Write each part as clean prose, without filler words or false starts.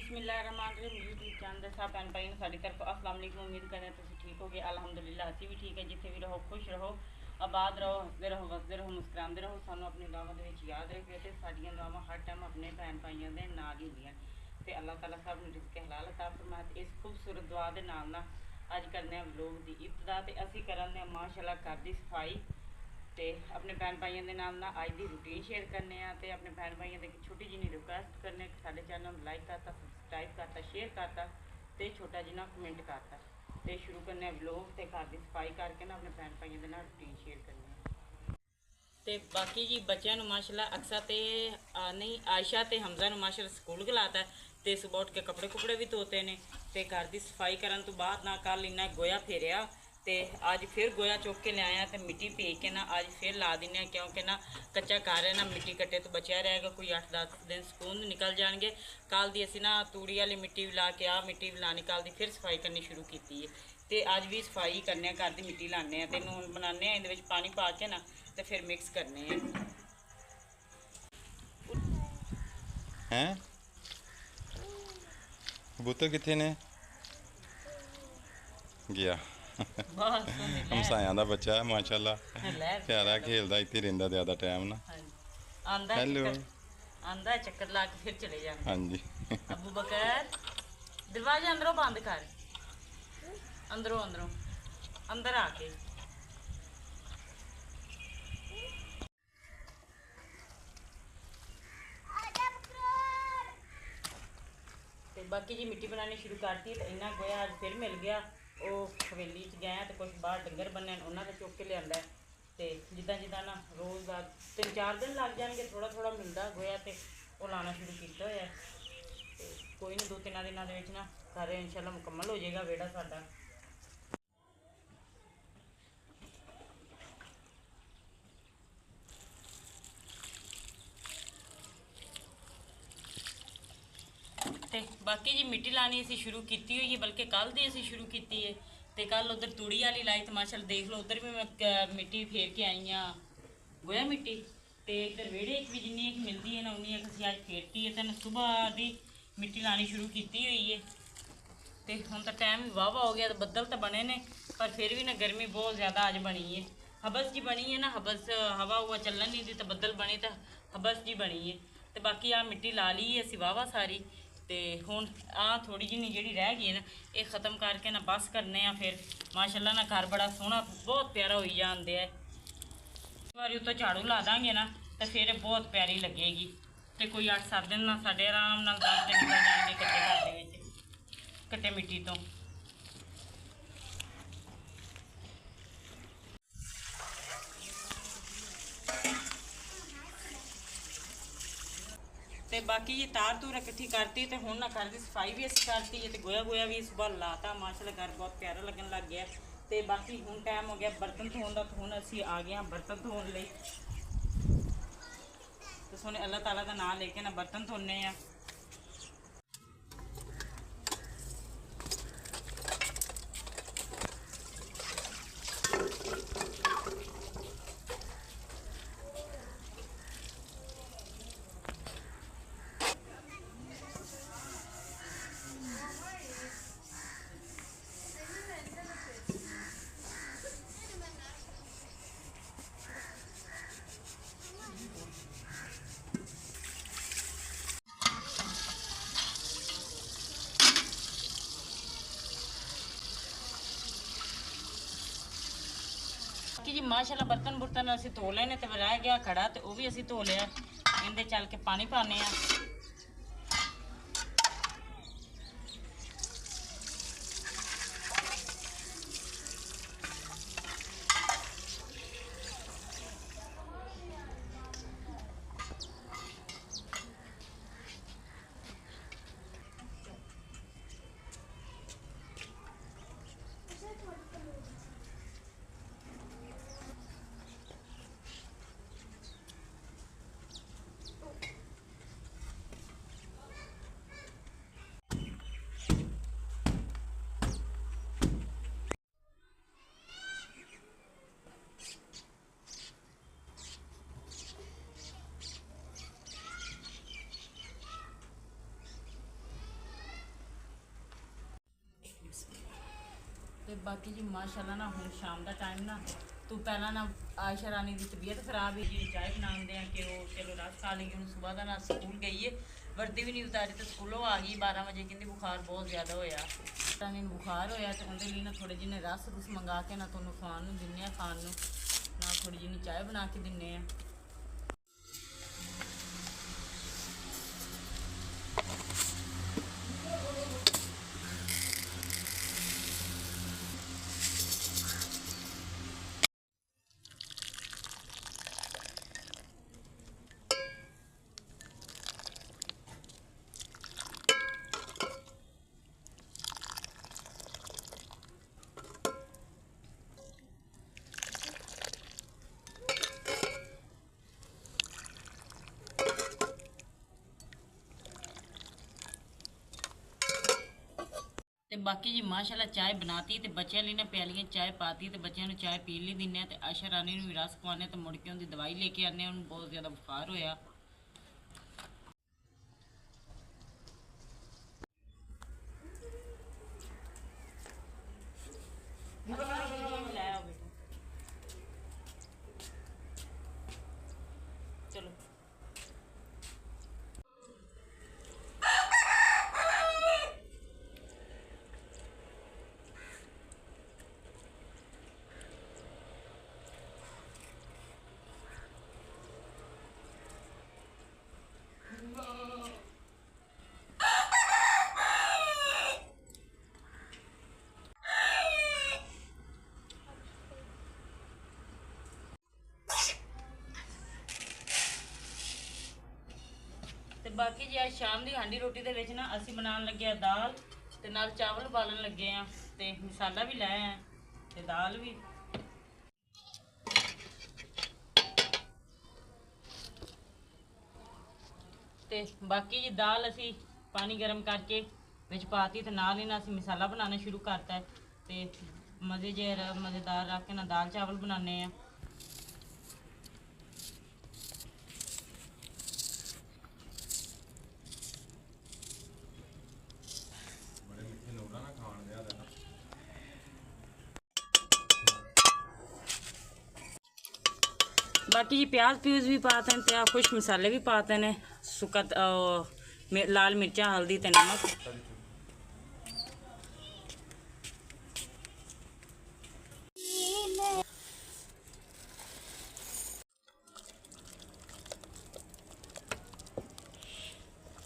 बिस्मिल्लाहिर्रहमानिर्रहीम YouTube channel ਦੇ ਸਭ ਭੈਣ ਭਾਈਆਂ ਨੂੰ ਸਾਡੀ ਤਰਫ अस्सलाम वालेकुम। उम्मीद करते हैं ਤੁਸੀਂ ठीक होगे। अल्हम्दुलिल्लाह ਅਸੀਂ ਵੀ ठीक है। जिथे भी रहो खुश रहो, आबाद रहो, हसदे रहो, वसदे रहो, मुस्कुराते रहो। ਸਾਨੂੰ अपनी दुआवां ਦੇ ਵਿੱਚ याद रखियो ਤੇ ਸਾਡੀਆਂ ਦੁਆਵਾਂ हर टाइम अपने ਭੈਣ ਭਾਈਆਂ ਦੇ ਨਾਲ ਹੀ ਹੁੰਦੀਆਂ ਤੇ ਅੱਲਾह ताला सब ਨੂੰ रिज़्क हलाल अता फरमाए। इस खूबसूरत दुआ ਦੇ ਨਾਲ ਨਾ ਅੱਜ ਕਰਨੇ ਆ ਵਲੋਗ ਦੀ ਇਬਤਦਾ ਤੇ ਅਸੀਂ ਕਰਾਂਗੇ ਮਾਸ਼ਾਅੱਲਾ ਘਰ ਦੀ ਸਫਾਈ ਤੇ ਆਪਣੇ ਭੈਣ ਭਾਈਆਂ ਦੇ ਨਾਲ ਨਾ ਅੱਜ ਦੀ ਰੂਟੀਨ ਸ਼ੇਅਰ ਕਰਨੇ ਆ ਤੇ ਆਪਣੇ ਭੈਣ ਭਾਈਆਂ ਦੇ ਇੱਕ ਛੋਟੀ ਜਿਹੀ ਰਿਕੁਐਸਟ ਕਰਨੇ ਕਿ ਸਾਡੇ ਚੈਨਲ ਨੂੰ ਲਾਈਕ ਕਰਤਾ, ਸਬਸਕ੍ਰਾइब करता, शेयर करता तो छोटा जिना कमेंट करता तो शुरू करने व्लॉग तो घर की सफाई करके ना अपने भैन भाइयों के नाल रूटीन शेयर करनी तो बाकी जी बच्चों माशाल्लाह अक्सा तो नहीं आयशा तो हमजा माशाल्लाह स्कूल गलाता तो सुबह उठ के कपड़े कुपड़े भी धोते हैं तो घर की सफाई करने तो बाद ना कल इन्ना गोया फेरिया तो अज फिर गोया चुक के लिया तो मिट्टी भेज के ना अज फिर ला दें क्योंकि ना कच्चा घर है ना मिट्टी कट्टे तो बचा रहेगा। कोई 8-10 दिन सकून निकल जाएंगे। कल दी असी ना तूड़ी वाली मिट्टी भी ला के आ मिट्टी भी लानी कल दी फिर सफाई करनी शुरू की है तो अज भी सफाई करने घर की मिट्टी लाने तो हूँ बनाने ये पानी पा के ना तो फिर मिक्स करने हैं। कबूतर कितने ने गया हमसाया का बच्चा है माशाल्लाह प्यारा खेलता इतने रहिंदा ज़्यादा टाइम ना। हेलो आंदा चक्कर ला के फिर चले जाते। हाँ जी अबू बकर दरवाजा अंदरों बंद कर, अंदरों अंदरों अंदर आके तो बाकी जी मिट्टी बनानी शुरू करती तो इन्ना गोया अज फिर मिल गया। वो हवेली च गए तो कुछ बाहर डंगर बने उन्होंने चुक के लिया तो जिदा जिदा ना रोज़ का 3-4 दिन लग जाएंगे। थोड़ा थोड़ा मिलता गोया तो वो लाना शुरू किया होया तो कोई नहीं 2-3 दिनों के ना घर इंशाल्लाह मुकम्मल हो जाएगा वेड़ा साडा। ਤੇ ਬਾਕੀ ਜੀ ਮਿੱਟੀ ਲਾਣੀ ਅਸੀਂ ਸ਼ੁਰੂ ਕੀਤੀ ਹੋਈ ਹੈ ਬਲਕਿ ਕੱਲ ਦੀ ਅਸੀਂ ਸ਼ੁਰੂ ਕੀਤੀ ਹੈ ਤੇ ਕੱਲ ਉਧਰ ਤੂੜੀ ਵਾਲੀ ਲਾਈ ਤੇ ਮਾਸ਼ਾਅੱਲਾ ਦੇਖ ਲਓ ਉਧਰ ਵੀ ਮੈਂ ਮਿੱਟੀ ਫੇਰ ਕੇ ਆਈ ਆ ਗੋਇਆ ਮਿੱਟੀ ਤੇ ਇੱਧਰ ਵਿਹੜੇ ਵਿੱਚ ਵੀ ਜਿੰਨੀ ਇੱਕ ਮਿਲਦੀ ਹੈ ਨਾ ਉਨੀ ਇੱਕ ਅਸੀਂ ਅੱਜ ਫੇਰਤੀ ਹੈ ਤੇ ਸਵੇਰ ਦੀ ਮਿੱਟੀ ਲਾਣੀ ਸ਼ੁਰੂ ਕੀਤੀ ਹੋਈ ਹੈ ਤੇ ਹੁਣ ਤਾਂ ਟਾਈਮ ਵੀ ਵਾਵਾ ਹੋ ਗਿਆ ਤੇ ਬੱਦਲ ਤਾਂ ਬਣੇ ਨੇ ਪਰ ਫਿਰ ਵੀ ਨਾ ਗਰਮੀ ਬਹੁਤ ਜ਼ਿਆਦਾ ਅੱਜ ਬਣੀ ਹੈ। ਹਬਸ ਜੀ ਬਣੀ ਹੈ ਨਾ ਹਬਸ ਹਵਾ ਹੁਆ ਚੱਲਣ ਨਹੀਂ ਦੀ ਤਾਂ ਬੱਦਲ ਬਣੇ ਤਾਂ ਹਬਸ ਜੀ ਬਣੀ ਹੈ ਤੇ ਬਾਕੀ ਆ ਮਿੱਟੀ ਲਾ ਲਈ ਅਸੀਂ ਵਾਵਾ ਸਾਰੀ ਤੇ ਹੁਣ ਆ ਥੋੜੀ ਜਿਹੀ ਜਿਹੜੀ ਰਹਿ ਗਈ ਨਾ ਇਹ ਖਤਮ ਕਰਕੇ ਨਾ ਬਸ ਕਰਨੇ ਆ ਫਿਰ ਮਾਸ਼ਾਅੱਲਾ ਨਾ ਘਰ ਬੜਾ ਸੋਹਣਾ ਬਹੁਤ ਪਿਆਰਾ ਹੋਈ ਜਾਂਦੇ ਆ। ਇੱਕ ਵਾਰੀ ਉੱਤੋਂ ਝਾੜੂ ਲਾ ਦਾਂਗੇ ਨਾ ਤਾਂ ਫਿਰ ਇਹ ਬਹੁਤ ਪਿਆਰੀ ਲੱਗੇਗੀ ਤੇ ਕੋਈ 8-7 ਦਿਨ ਨਾਲ ਸਾਡੇ ਆਰਾਮ ਨਾਲ 10 ਦਿਨ ਨਿਕਲ ਜਾਣਗੇ ਕੱਟੇ ਘਰ ਦੇ ਵਿੱਚ ਕੱਟੇ ਮਿੱਟੀ ਤੋਂ। ਤੇ ਬਾਕੀ ਜੀ ਤਾਰ ਤੂਰ ਇਕੱਠੀ ਕਰਤੀ ਤੇ ਹੁਣ ਨਾ ਘਰ ਦੀ ਸਫਾਈ ਵੀ ਅਸੀਂ ਕਰਤੀ ਹੈ ਤੇ ਗੋਇਆ ਗੋਇਆ ਵੀ ਸੁਬਾਹ ਲਾਤਾ ਮਾਸ਼ਾਅੱਲਾ ਘਰ ਬਹੁਤ ਪਿਆਰਾ ਲੱਗਣ ਲੱਗ ਗਿਆ ਤੇ ਬਾਕੀ ਹੁਣ ਟਾਈਮ ਹੋ ਗਿਆ ਬਰਤਨ ਧੋਣ ਦਾ। ਹੁਣ ਅਸੀਂ ਆ ਗਏ ਹਾਂ ਬਰਤਨ ਧੋਣ ਲਈ ਤੇ ਸੋਨੇ ਅੱਲਾਹ ਤਾਲਾ ਦਾ ਨਾਮ ਲੈ ਕੇ ਨਾ ਬਰਤਨ ਧੋਣੇ ਆ। जी माशाल्लाह बर्तन बुर्तन असी धो लेने तो रह गया खड़ा तो वह भी असी धो लिया। इनके चल के पानी पाने ਬਾਕੀ ਜੀ ਮਾਸ਼ਾਅੱਲਾ ਨਾ ਹੁਣ ਸ਼ਾਮ ਦਾ ਟਾਈਮ ਨਾ ਤੂੰ ਪਹਿਲਾਂ ਨਾ ਆਇਸ਼ਾ ਰਾਣੀ ਦੀ ਤਬੀਅਤ ਖਰਾਬ ਹੈ ਜੀ ਚਾਹ ਬਣਾਉਂਦੇ ਆ ਕਿ ਉਹ ਚਲੋ ਰਸ ਖਾ ਲਈਏ। ਹੁਣ ਸਵੇਰ ਦਾ ਨਾ ਸਕੂਲ ਗਈ ਹੈ, ਵਰਦੀ ਵੀ ਨਹੀਂ ਉਤਾਰੀ ਤੇ ਸਕੂਲੋਂ ਆ ਗਈ 12 ਵਜੇ, ਕਹਿੰਦੀ ਬੁਖਾਰ ਬਹੁਤ ਜ਼ਿਆਦਾ ਹੋਇਆ। ਰਾਣੀ ਨੂੰ ਬੁਖਾਰ ਹੋਇਆ ਤੇ ਉਹਦੇ ਲਈ ਨਾ ਥੋੜੇ ਜਿਹੇ ਰਸ ਰੁਸ ਮੰਗਾ ਕੇ ਨਾ ਤੁਹਾਨੂੰ ਖਾਣ ਨੂੰ ਦਿੰਨੇ ਆ, ਖਾਣ ਨੂੰ ਨਾਲ ਥੋੜੀ ਜਿਹੀ ਚਾਹ ਬਣਾ ਕੇ ਦਿੰਨੇ ਆ। ਤੇ ਬਾਕੀ ਜੀ ਮਾਸ਼ਾਅੱਲਾ ਚਾय ਬਣਾਤੀ ਤੇ ਬੱਚਿਆਂ ਲਈ ਨਾ ਪਿਆਲੀਆਂ ਚਾय ਪਾਤੀ ਤੇ ਬੱਚਿਆਂ ਨੂੰ ਚਾय ਪੀਣ ਲਈ ਦਿੰਨੇ ਆ ਤੇ ਆਇਸ਼ਾ ਰਾਣੀ ਨੂੰ ਵੀ ਰਸ ਖਵਾਉਂਦੇ ਤੇ ਮੁੜ ਕੇ ਉਹਦੀ ਦਵਾਈ ਲੈ ਕੇ ਆਨੇ, ਉਹਨੂੰ ਬਹੁਤ ਜ਼ਿਆਦਾ ਬੁਖਾਰ ਹੋਇਆ। ਲੈ ਆਓ ਬੇਟਾ, ਚਲੋ ਤੇ ਬਾਕੀ ਜੀ ਅੱਜ ਸ਼ਾਮ ਦੀ ਹਾਂਡੀ ਰੋਟੀ ਦੇ ਵਿੱਚ ਨਾ ਅਸੀਂ ਬਣਾਉਣ ਲੱਗੇ ਆ ਦਾਲ ਤੇ ਨਾਲ ਚਾਵਲ ਉਬਾਲਣ ਲੱਗੇ ਆ ਤੇ ਮਸਾਲਾ ਵੀ ਲੈ ਆ ਤੇ ਦਾਲ ਵੀ। ਤੇ ਬਾਕੀ ਜੀ ਦਾਲ ਅਸੀਂ ਪਾਣੀ ਗਰਮ ਕਰਕੇ ਵਿੱਚ ਪਾਤੀ ਤੇ ਨਾਲ ਹੀ ਨਾ ਅਸੀਂ ਮਸਾਲਾ ਬਣਾਉਣਾ ਸ਼ੁਰੂ ਕਰਤਾ ਤੇ ਮਜ਼ੇਦਾਰ ਰੱਖ ਕੇ ਨਾ ਦਾਲ ਚਾਵਲ ਬਣਾਉਂਦੇ ਆ। बाकी जी प्याज प्यूज भी पाते हैं तो खुश मसाले भी पाते हैं, सुका लाल मिर्चा हल्दी ते नमक।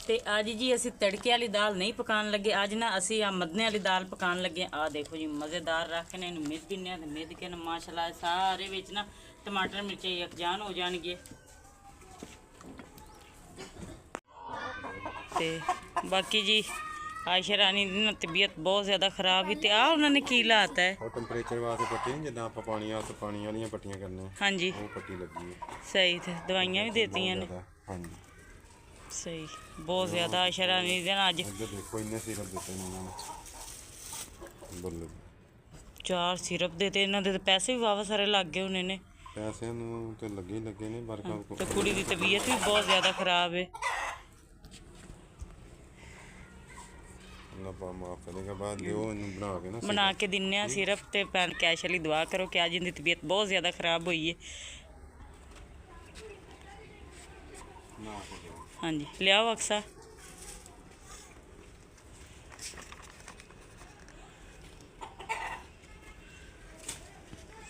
ਤੇ ਅੱਜ ਜੀ ਅਸੀਂ ਤੜਕੇ ਵਾਲੀ ਦਾਲ ਨਹੀਂ ਪਕਾਉਣ ਲੱਗੇ, ਅੱਜ ਨਾ ਅਸੀਂ ਆ ਮਦਨੇ ਵਾਲੀ ਦਾਲ ਪਕਾਉਣ ਲੱਗੇ। ਆ ਦੇਖੋ ਜੀ ਮਜ਼ੇਦਾਰ ਰੱਖ ਨੇ ਇਹਨੂੰ ਮਿਧ ਦਿੰਨੇ ਆ ਤੇ ਮਿਧ ਕੇ ਨਾ ਮਾਸ਼ਾਅੱਲਾ ਸਾਰੇ ਵਿੱਚ ਨਾ ਟਮਾਟਰ ਮਿਰਚਾਂ ਯਕਜਾਨ ਹੋ ਜਾਣਗੇ। ਤੇ ਬਾਕੀ ਜੀ ਆਇਸ਼ਾ ਰਾਣੀ ਦੀ ਨਾ ਤਬੀਅਤ ਬਹੁਤ ਜ਼ਿਆਦਾ ਖਰਾਬ ਹੀ ਤੇ ਆ ਉਹਨਾਂ ਨੇ ਕੀ ਲਾਤਾ ਹੈ? ਉਹ ਟੈਂਪਰੇਚਰ ਵਾਸਤੇ ਪੱਟੀ ਜਿੱਦਾਂ ਆਪਾਂ ਪਾਣੀ ਵਾਲੀਆਂ ਪੱਟੀਆਂ ਕਰਨੇ, ਹਾਂਜੀ ਉਹ ਪੱਟੀ ਲੱਗੀ ਹੈ। ਸਹੀ ਤੇ ਦਵਾਈਆਂ ਵੀ ਦੇਤੀਆਂ ਨੇ। ਹਾਂਜੀ ਸਹੀ ਬਹੁਤ ਜ਼ਿਆਦਾ ਆਇਸ਼ਾ ਰਾਣੀ ਦੇ ਨਾਲ ਅੱਜ ਇੱਧਰ ਦੇਖੋ ਇੰਨੇ ਸਿਰਪ ਦਿੱਤੇ ਨੇ ਇਹਨਾਂ ਨੇ, ਬੱਲੇ 4 ਸਿਰਪ ਦੇ ਤੇ ਇਹਨਾਂ ਦੇ ਪੈਸੇ ਵੀ ਵਾਵਾ ਸਾਰੇ ਲੱਗ ਗਏ ਹੋਣੇ ਨੇ। ਪੈਸਿਆਂ ਨੂੰ ਤੇ ਲੱਗੇ ਨੇ ਬਰਕਤ। ਤੇ ਕੁੜੀ ਦੀ ਤਬੀਅਤ ਵੀ ਬਹੁਤ ਜ਼ਿਆਦਾ ਖਰਾਬ ਹੈ। ਅੱਲਾਹ ਮਾਫ ਕਰੇਗਾ, ਬਾਅਦ ਦਿਓ ਇਹਨੂੰ ਬਣਾ ਕੇ ਦਿੰਨੇ ਆ ਸਿਰਪ ਤੇ ਭੈਣ ਕੈਸ਼ ਵਾਲੀ ਦੁਆ ਕਰੋ ਕਿ ਅੱਜ ਇਹਦੀ ਤਬੀਅਤ ਬਹੁਤ ਜ਼ਿਆਦਾ ਖਰਾਬ ਹੋਈ ਹੈ। ਹਾਂਜੀ ਲਿਆਓ ਅਕਸਾ।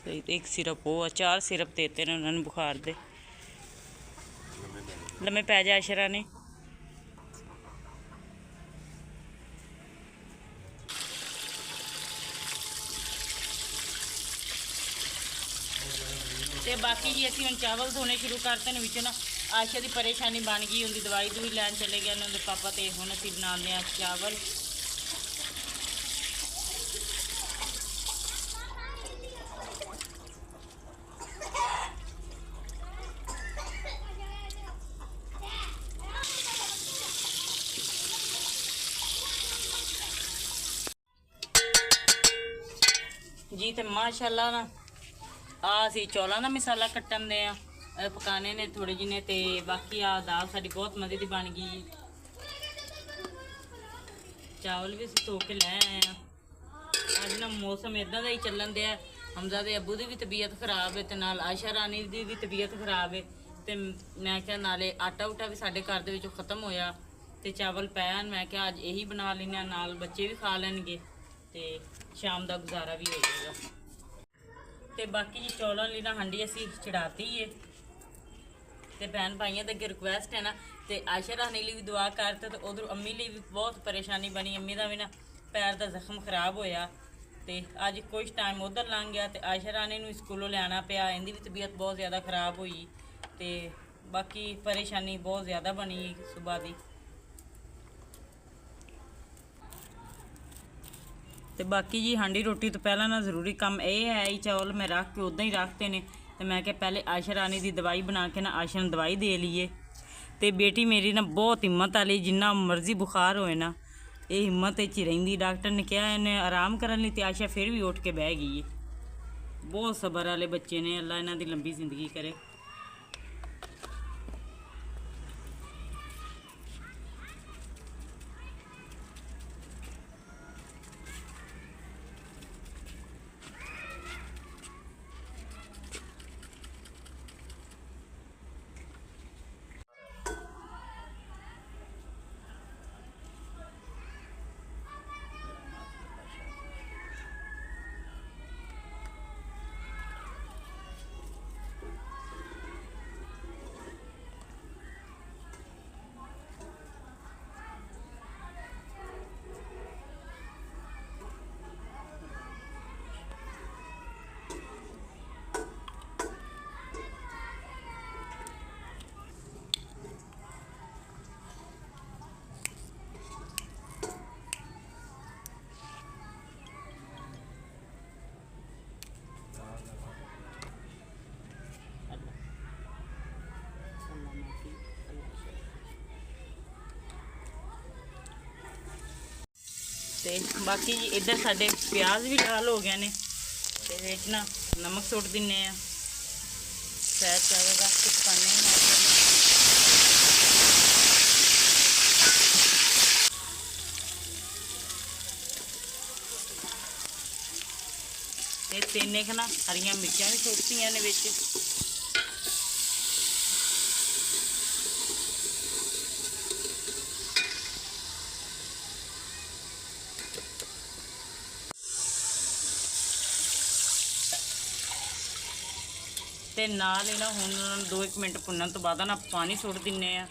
ਸਹੀ ਇੱਕ ਸਿਰਪ ਉਹ 4 ਸਿਰਪ ਦੇਤੇ ਨੇ ਉਹਨਾਂ ਨੂੰ ਬੁਖਾਰ ਦੇ। ਲੰਮੇ ਪੈ ਜਾ ਆਇਸ਼ਾ ਰਾਣੀ। ਤੇ ਬਾਕੀ ਜੀ ਅਸੀਂ ਹੁਣ ਚਾਵਲ ਧੋਣੇ ਸ਼ੁਰੂ ਕਰਤੇ ਨੇ। ਵਿੱਚੋਂ ਨਾ ਆਇਸ਼ਾ ਦੀ ਪਰੇਸ਼ਾਨੀ ਬਣ ਗਈ, ਉਹਦੀ ਦਵਾਈ ਦੂਈ ਲੈਣ ਚਲੇ ਗਏ ਨੇ ਉਹਦੇ ਪਾਪਾ ਤੇ ਹੁਣ ਅਸੀਂ ਬਣਾਉਂਦੇ ਆ ਚਾਵਲ। ਜੀ ਤੇ ਮਾਸ਼ਾਅੱਲਾ ਨਾ ਆ ਅਸੀਂ ਚੌਲਾਂ ਦਾ ਮਸਾਲਾ ਕੱਟਣ ਦੇ ਆ, ਪਕਾਣੇ ਨੇ ਥੋੜੇ ਜਿਹੇ ਤੇ ਬਾਕੀ ਆ ਦਾਲ ਸਾਡੀ ਬਹੁਤ ਮਜ਼ੇ ਦੀ ਬਣ ਗਈ। ਚਾਵਲ ਵੀ ਅਸੀਂ ਧੋ ਕੇ ਲੈ ਆਏ ਆ। ਅੱਜ ਨਾ ਮੌਸਮ ਇਦਾਂ ਦਾ ਹੀ ਚੱਲਣ ਦਿਆ। ਹਮਜ਼ਾ ਦੇ ਅੱਬੂ ਦੀ ਵੀ ਤਬੀਅਤ ਖਰਾਬ ਹੈ ਤੇ ਨਾਲ ਆਇਸ਼ਾ ਰਾਣੀ ਦੀ ਵੀ ਤਬੀਅਤ ਖਰਾਬ ਹੈ ਤੇ ਮੈਂ ਕਿਹਾ ਨਾਲੇ ਆਟਾ ਉਟਾ ਵੀ ਸਾਡੇ ਘਰ ਦੇ ਵਿੱਚੋਂ ਖਤਮ ਹੋਇਆ ਤੇ ਚਾਵਲ ਪਏ ਹਨ। ਮੈਂ ਕਿਹਾ ਅੱਜ ਇਹੀ ਬਣਾ ਲੈਂਦੇ ਹਾਂ, ਨਾਲ ਬੱਚੇ ਵੀ ਖਾ ਲੈਣਗੇ ਤੇ ਸ਼ਾਮ ਦਾ ਗੁਜ਼ਾਰਾ ਵੀ ਹੋ ਜਾਏਗਾ। ਤੇ ਬਾਕੀ ਜੀ ਚੌਲਾਂ ਲਈ ਨਾ ਹਾਂਡੀ ਅਸੀਂ ਚੜਾਤੀ ਏ ਤੇ ਭੈਣ ਭਾਈਆਂ ਦੇ ਅੱਗੇ ਰਿਕੁਐਸਟ ਹੈ ਨਾ ਤੇ ਆਇਸ਼ਾ ਰਾਣੀ ਲਈ ਵੀ ਦੁਆ ਕਰਤੇ ਤੇ ਉਧਰ ਅੰਮੀ ਲਈ ਵੀ ਬਹੁਤ ਪਰੇਸ਼ਾਨੀ ਬਣੀ। ਅੰਮੀ ਦਾ ਵੀ ਨਾ ਪੈਰ ਦਾ ਜ਼ਖਮ ਖਰਾਬ ਹੋਇਆ ਤੇ ਅੱਜ ਕੁਝ ਟਾਈਮ ਉਧਰ ਲੰਘ ਗਿਆ ਤੇ ਆਇਸ਼ਾ ਰਾਣੀ ਨੂੰ ਸਕੂਲੋਂ ਲਿਆਣਾ ਪਿਆ। ਇਹਦੀ ਵੀ ਤਬੀਅਤ ਬਹੁਤ ਜ਼ਿਆਦਾ ਖਰਾਬ ਹੋਈ ਤੇ ਬਾਕੀ ਪਰੇਸ਼ਾਨੀ ਬਹੁਤ ਜ਼ਿਆਦਾ ਬਣੀ ਸਵੇਰ ਦੀ। ਤੇ ਬਾਕੀ ਜੀ ਹਾਂਡੀ ਰੋਟੀ ਤੋਂ ਪਹਿਲਾਂ ਨਾ ਜ਼ਰੂਰੀ ਕੰਮ ਇਹ ਹੈ ਹੀ ਚੌਲ ਮੈਂ ਰੱਖ ਕੇ ਉਦਾਂ ਹੀ ਰੱਖਤੇ ਨੇ ਤੇ ਮੈਂ ਕਿਹਾ ਪਹਿਲੇ ਆਇਸ਼ਾ ਰਾਣੀ ਦੀ ਦਵਾਈ ਬਣਾ ਕੇ ਨਾ ਆਇਸ਼ਾ ਨੂੰ ਦਵਾਈ ਦੇ ਲਈਏ। ਤੇ ਬੇਟੀ ਮੇਰੀ ਨਾ ਬਹੁਤ ਹਿੰਮਤ ਵਾਲੀ, ਜਿੰਨਾ ਮਰਜ਼ੀ ਬੁਖਾਰ ਹੋਏ ਨਾ ਇਹ ਹਿੰਮਤ ਵਿੱਚ ਹੀ ਰਹਿੰਦੀ। ਡਾਕਟਰ ਨੇ ਕਿਹਾ ਇਹਨੇ ਆਰਾਮ ਕਰਨ ਲਈ ਤੇ ਆਇਸ਼ਾ ਫਿਰ ਵੀ ਉੱਠ ਕੇ ਬਹਿ ਗਈ ਹੈ। ਬਹੁਤ ਸਬਰ ਵਾਲੇ ਬੱਚੇ ਨੇ, ਅੱਲਾ ਇਹਨਾਂ ਦੀ ਲੰਬੀ ਜ਼ਿੰਦਗੀ ਕਰੇ। ਤੇ ਬਾਕੀ ਜੀ ਇੱਧਰ ਸਾਡੇ ਪਿਆਜ਼ ਵੀ ਲਾਲ ਹੋ ਗਏ ਨੇ ਤੇ ਵਿੱਚ ਨਾ ਨਮਕ ਸੁੱਟ ਦਿੰਨੇ ਆ। ਸੈਰ ਚਾਵਲ ਰੱਖ ਕੇ ਪਕਾਨੇ ਤੇ ਤਿੰਨੇ ਕੁ ਨਾ ਹਰੀਆਂ ਮਿਰਚਾਂ ਵੀ ਸੁੱਟਤੀਆਂ ਨੇ ਵਿੱਚ। ਤੇ ਨਾਲ ਹੀ ਨਾ ਹੁਣ 2-1 ਮਿੰਟ ਭੁੰਨਣ ਤੋਂ ਬਾਅਦ ਨਾ ਪਾਣੀ ਸੁੱਟ ਦਿੰਨੇ ਆ।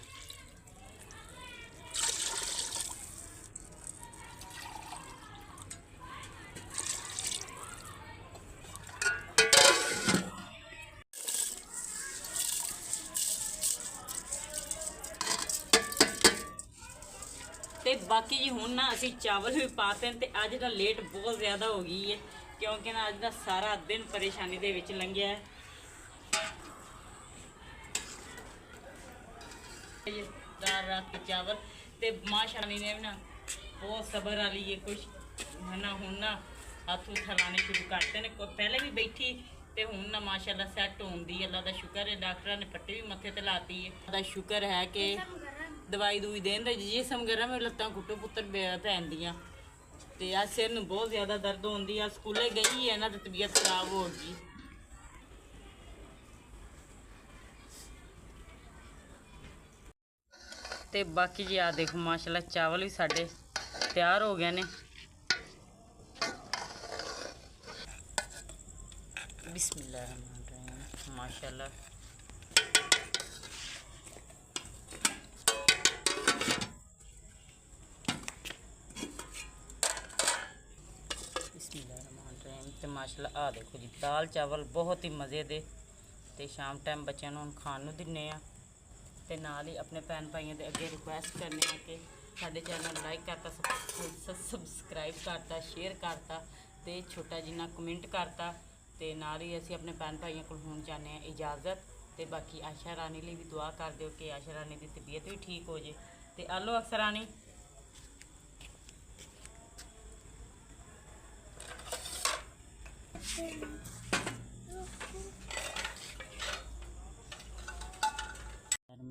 ਤੇ ਬਾਕੀ ਜੀ ਹੁਣ ਨਾ ਅਸੀਂ ਚਾਵਲ ਵੀ ਪਾਤੇ ਤੇ ਅੱਜ ਦਾ ਲੇਟ ਬਹੁਤ ਜ਼ਿਆਦਾ ਹੋ ਗਈ ਹੈ ਕਿਉਂਕਿ ਨਾ ਅੱਜ ਦਾ ਸਾਰਾ ਦਿਨ ਪਰੇਸ਼ਾਨੀ ਦੇ ਵਿੱਚ ਲੰਘਿਆ ਹੈ। दाल रात के चावल ते मां शानी ने भी ना बहुत सबर वाली है कुछ है ना हूँ ना हथ हुथ हिलाने शुरू करते ने पहले भी बैठी ते हूँ ना माशाल्लाह सैट होंदी अल्लाह दा शुक्र है। डॉक्टर ने पट्टी भी मत्थे ते लाती है, दा शुक्र है कि दवाई दुई देन दे जिसम गरम लत्तां घुट्टो पुत्तर पैंदियां ते आज सिर नूं बहुत ज़्यादा दर्द होंदी है। स्कूले गई है ना तो तबीयत खराब हो गई। ਤੇ ਬਾਕੀ ਜੀ ਆ ਦੇਖੋ ਮਾਸ਼ਾਅੱਲਾ ਚਾਵਲ ਵੀ ਸਾਡੇ ਤਿਆਰ ਹੋ ਗਏ ਨੇ। बिस्मिल्लाहिर्रहमानिर्रहीम माशाल्लाह। बिस्मिल्लाहिर्रहमानिर्रहीम ते माशाल्लाह आ देखो जी दाल चावल बहुत ही मज़े दे ते शाम टाइम बच्चों ਨੂੰ ਖਾਣ ਨੂੰ ਦਿੰਨੇ ਆ ਤੇ ਨਾਲ ਹੀ ਆਪਣੇ ਭੈਣ ਭਾਈਆਂ ਦੇ ਅੱਗੇ ਰਿਕੁਐਸਟ ਕਰਨੇ ਆ ਕਿ ਸਾਡੇ ਚੈਨਲ ਲਾਈਕ ਕਰਤਾ, ਸਬਸਕ੍ਰਾਈਬ ਕਰਤਾ, ਸ਼ੇਅਰ ਕਰਤਾ ਤੇ ਛੋਟਾ ਜਿੰਨਾ ਕਮੈਂਟ ਕਰਤਾ ਤੇ ਨਾਲ ਹੀ ਅਸੀਂ ਆਪਣੇ ਭੈਣ ਭਾਈਆਂ ਕੋਲ ਹੁਣ ਚਾਹੁੰਦੇ ਆ ਇਜਾਜ਼ਤ ਤੇ ਬਾਕੀ ਆਇਸ਼ਾ ਰਾਣੀ ਲਈ ਵੀ ਦੁਆ ਕਰ ਦਿਓ ਕਿ ਆਇਸ਼ਾ ਰਾਣੀ ਦੀ ਤਬੀਅਤ ਵੀ ਠੀਕ ਹੋ ਜੇ ਤੇ ਆਲੋ ਅਕਸਰ ਰਾਣੀ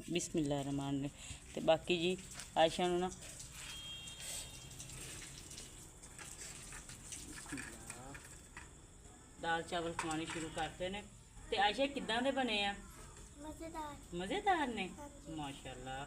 बिस्मिल्लाहिर्रहमानिर्रहीम ते बाकी जी आयशा नूं ना ਦਾਲ ਚਾਵਲ ਖਵਾਉਣੇ ਸ਼ੁਰੂ ਕਰਤੇ ਨੇ। ਤੇ ਆਇਸ਼ਾ ਕਿੱਦਾਂ ਦੇ ਬਣੇ ਆ? ਮਜ਼ੇਦਾਰ। ਮਜ਼ੇਦਾਰ ਨੇ ਹਾਂਜੀ। ਮਾਸ਼ਾਅੱਲਾ।